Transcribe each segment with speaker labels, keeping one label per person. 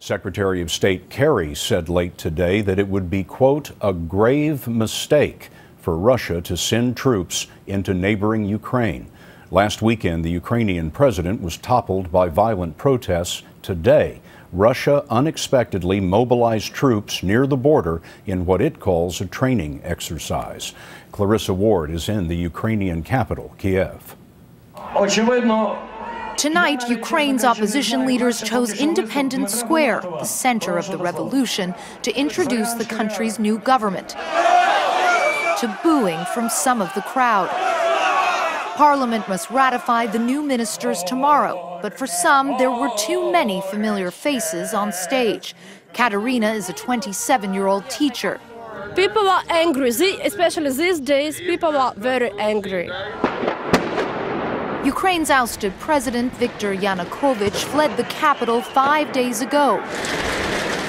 Speaker 1: Secretary of State Kerry said late today that it would be, quote, a grave mistake for Russia to send troops into neighboring Ukraine. Last weekend, the Ukrainian president was toppled by violent protests. Today, Russia unexpectedly mobilized troops near the border in what it calls a training exercise. Clarissa Ward is in the Ukrainian capital, Kiev.
Speaker 2: Tonight, Ukraine's opposition leaders chose Independence Square, the center of the revolution, to introduce the country's new government, to booing from some of the crowd. Parliament must ratify the new ministers tomorrow, but for some, there were too many familiar faces on stage. Katerina is a 27-year-old teacher.
Speaker 3: People are angry, especially these days, people are very angry.
Speaker 2: Ukraine's ousted president, Viktor Yanukovych, fled the capital 5 days ago,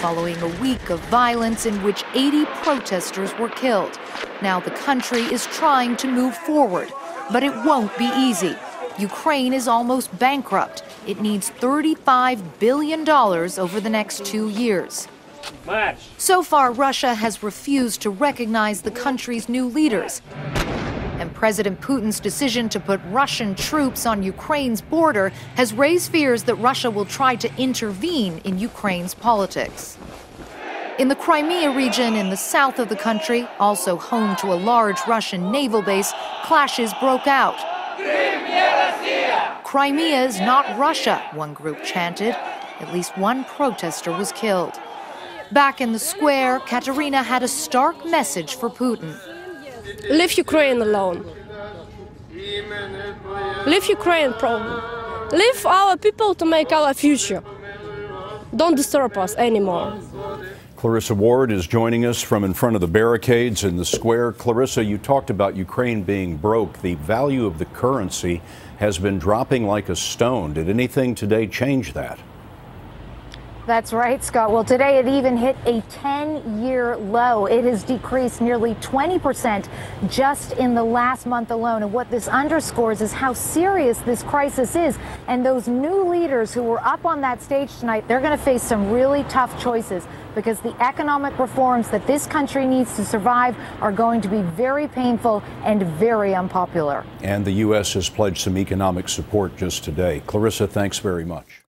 Speaker 2: following a week of violence in which 80 protesters were killed. Now the country is trying to move forward, but it won't be easy. Ukraine is almost bankrupt. It needs $35 billion over the next 2 years. So far, Russia has refused to recognize the country's new leaders. And President Putin's decision to put Russian troops on Ukraine's border has raised fears that Russia will try to intervene in Ukraine's politics. In the Crimea region in the south of the country, also home to a large Russian naval base, clashes broke out. Crimea is not Russia, one group chanted. At least one protester was killed. Back in the square, Katerina had a stark message for Putin.
Speaker 3: Leave Ukraine alone. Leave Ukraine problem. Leave our people to make our future. Don't disturb us anymore.
Speaker 1: Clarissa Ward is joining us from in front of the barricades in the square. Clarissa, you talked about Ukraine being broke. The value of the currency has been dropping like a stone. Did anything today change that?
Speaker 4: That's right, Scott. Well, today it even hit a 10-year low. It has decreased nearly 20% just in the last month alone. And what this underscores is how serious this crisis is. And those new leaders who were up on that stage tonight, they're going to face some really tough choices because the economic reforms that this country needs to survive are going to be very painful and very unpopular.
Speaker 1: And the U.S. has pledged some economic support just today. Clarissa, thanks very much.